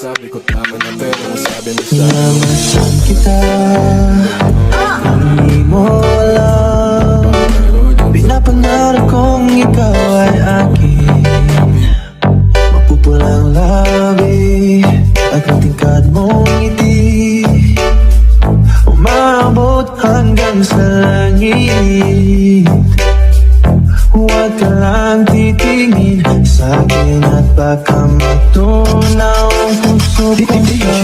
Sabi ko tama na pero ang sabi mo sa Pinamasan kita, hindi mo alam. Pinapangarap kong ikaw ay akin. Mapupulang labi at ang tingkad mong ngiti, umabot hanggang sa langit. Huwag ka lang titingin sa akin at baka matunaw ang puso ko.